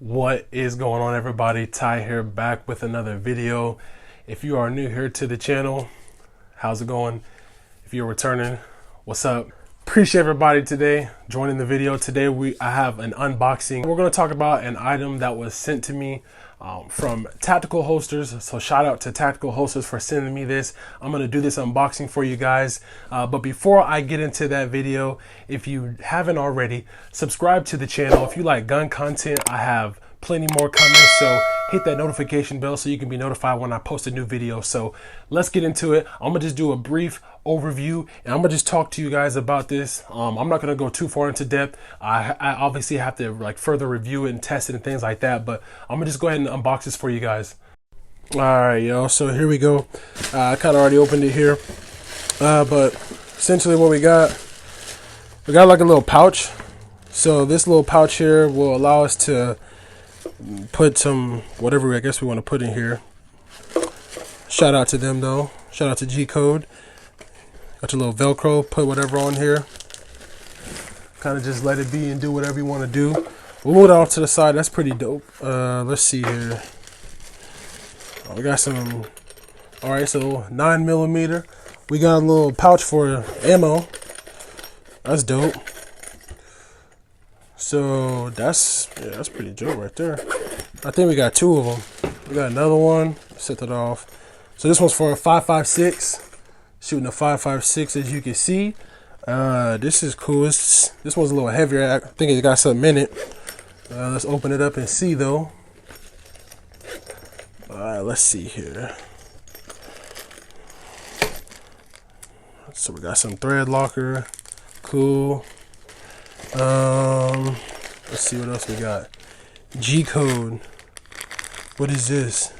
What is going on, everybody? Ty here, back with another video. If you are new here to the channel, how's it going? If you're returning, what's up? Appreciate everybody today joining the video. Today I have an unboxing. We're going to talk about an item that was sent to me from Tactical Holsters. So shout out to Tactical Holsters for sending me this. I'm going to do this unboxing for you guys. But before I get into that video, if you haven't already, subscribe to the channel. If you like gun content, I have plenty more coming, so hit that notification bell so you can be notified when I post a new video. So let's get into it. I'm gonna just do a brief overview and I'm gonna just talk to you guys about this. I'm not gonna go too far into depth. I obviously have to like further review it and test it and things like that, but I'm gonna just go ahead and unbox this for you guys. All right, y'all, so here we go. I kind of already opened it here, but essentially what we got like a little pouch. So this little pouch here will allow us to put some whatever I guess we want to put in here. Shout out to them though. Shout out to G Code. Got your little Velcro. Put whatever on here. Kind of just let it be and do whatever you want to do. We'll move it off to the side. That's pretty dope. Let's see here. We got some. All right, so 9mm. We got a little pouch for ammo. That's dope. So that's pretty dope right there. I think we got two of them. We got another one. Set that off. So this one's for a 5.56. Shooting a 5.56, as you can see. This is cool. This one's a little heavier. I think it got something in it. Let's open it up and see though. All right, let's see here. So we got some thread locker. Cool. Let's see what else we got. G Code. What is this?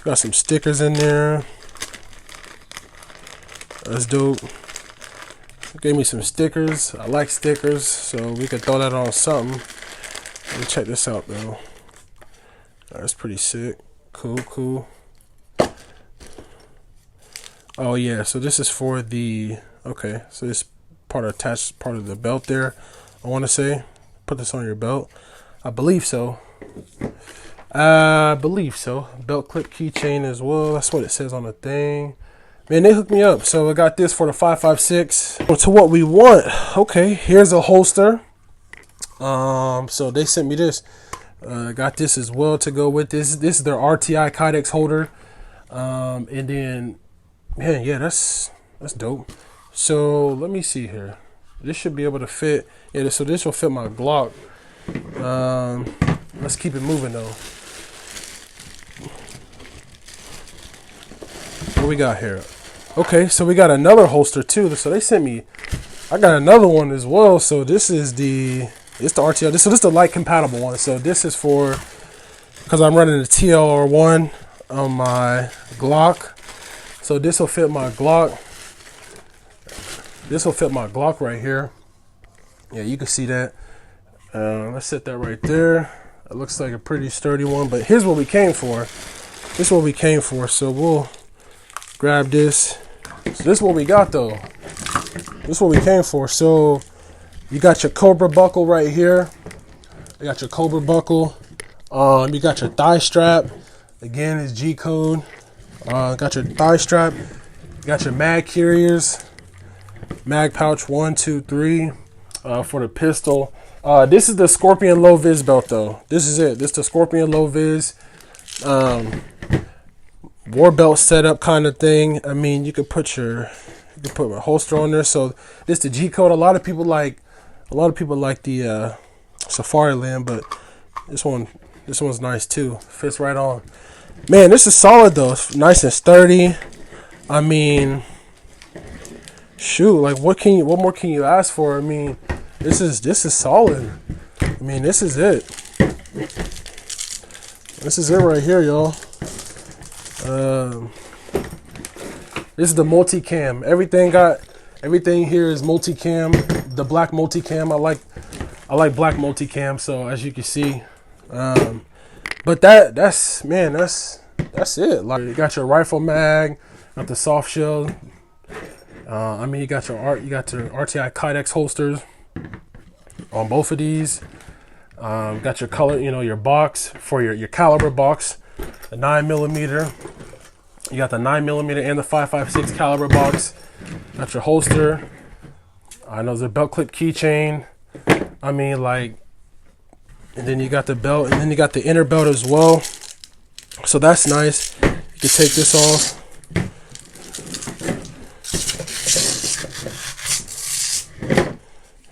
Got some stickers in there. That's dope. Gave me some stickers. I like stickers, so we could throw that on something. Let me check this out though. That's pretty sick. Cool. Oh yeah, so this is for the so this part attached part of the belt there. I want to say put this on your belt. I believe so. Belt clip keychain as well. That's what it says on the thing. Man, they hooked me up. So I got this for the 5.56. To what we want. Okay, here's a holster. So they sent me this. Got this as well to go with this. This is their RTI Kydex holder. And then, man, yeah, that's dope. So let me see here. This should be able to fit. Yeah, so this will fit my Glock. Let's keep it moving though. What we got here? Okay, so we got another holster too. So they sent me. I got another one as well. So this is the RTL. So this is the light compatible one. So this is for because I'm running the TLR1 on my Glock. So this will fit my Glock. This will fit my Glock right here. Yeah, you can see that. Let's set that right there. It looks like a pretty sturdy one, but here's what we came for. This is what we came for. So we'll grab this. So this is what we got though. This is what we came for. So you got your Cobra buckle right here. You got your Cobra buckle. You got your thigh strap. Again, it's G Code. Got your thigh strap. You got your mag carriers. Mag pouch 1, 2, 3 for the pistol. This is the Scorpion low vis belt though. This is it. This is the Scorpion low vis war belt setup kind of thing. I mean, you could put a holster on there. So this is the G Code. A lot of people like the Safariland, but this one's nice too. Fits right on. Man, this is solid though. It's nice and sturdy. I mean, shoot, like what more can you ask for? I mean, this is solid. I mean, this is it. This is it right here, y'all. This is the multicam. Everything here is multicam. The black multicam. I like black multicam. So as you can see, but that's it. Like you got your rifle mag, got the soft shell. I mean, you got your RTI Kydex holsters on both of these. Got your color, your box for your caliber box, the 9mm. You got the 9mm and the 5.56 caliber box. Got your holster. I know there's a belt clip keychain. I mean, like, and then you got the belt, and then you got the inner belt as well. So that's nice. You can take this off.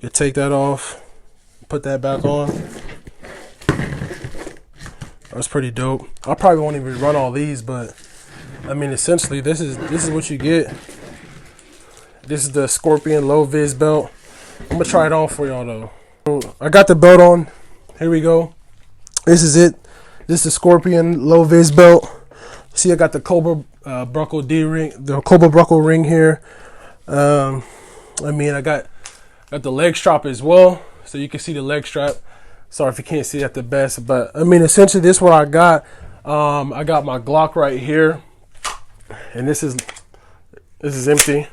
You take that off, put that back on. That's pretty dope. I probably won't even run all these, but I mean, essentially, this is what you get. This is the Scorpion low vis belt. I'm gonna try it on for y'all though. So I got the belt on. Here we go. This is it. This is the Scorpion low vis belt. See, I got the Cobra Buckle D ring, the Cobra Buckle ring here. I mean, I got the leg strap as well, so you can see the leg strap. Sorry if you can't see at the best, but I mean, essentially, this is what I got. I got my Glock right here, and this is empty.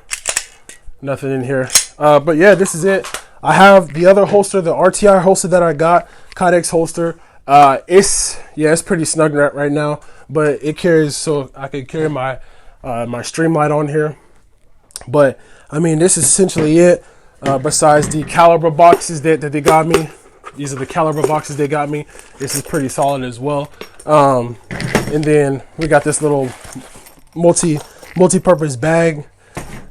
Nothing in here. But yeah, this is it. I have the other holster, the RTI holster that I got, Kydex holster. It's pretty snug right now, but it carries, so I can carry my my Streamlight on here. But I mean, this is essentially it. Besides the caliber boxes that they got me, these are the caliber boxes they got me. This is pretty solid as well. And then we got this little multi-purpose bag,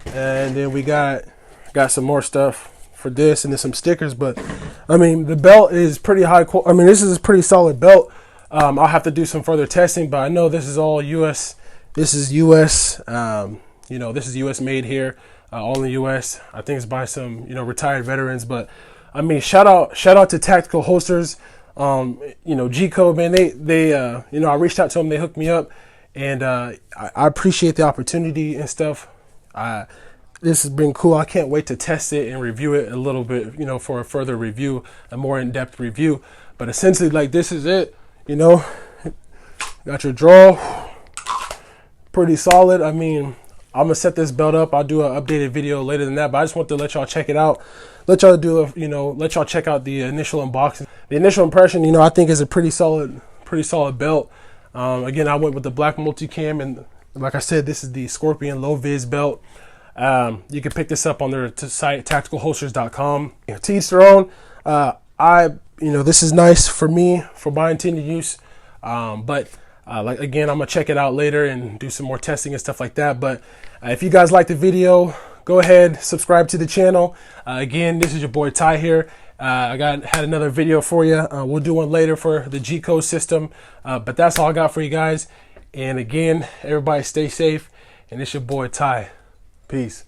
and then we got some more stuff for this, and then some stickers. But I mean, the belt is pretty high quality. I mean, this is a pretty solid belt. I'll have to do some further testing, but I know this is all US. This is US. This is US made here, all in the US. I think it's by some retired veterans. But I mean, shout out to Tactical Holsters. G Code, man. They I reached out to them. They hooked me up, and I appreciate the opportunity and stuff. This has been cool. I can't wait to test it and review it a little bit, for a further review, a more in-depth review. But essentially, like, this is it. Got your draw, pretty solid. I mean, I'm gonna set this belt up. I'll do an updated video later than that, but I just want to let y'all check it out. Let y'all check out the initial unboxing. The initial impression, I think is a pretty solid belt. Again, I went with the black multicam, and like I said, this is the Scorpion low vis belt. You can pick this up on their site, tacticalholsters.com. To each their own. This is nice for me for my intended use. But again, I'm gonna check it out later and do some more testing and stuff like that. But if you guys like the video, go ahead, subscribe to the channel. Again, this is your boy Ty here. I had another video for you. We'll do one later for the G Code system. But that's all I got for you guys. And again, everybody stay safe. And it's your boy Ty. Peace.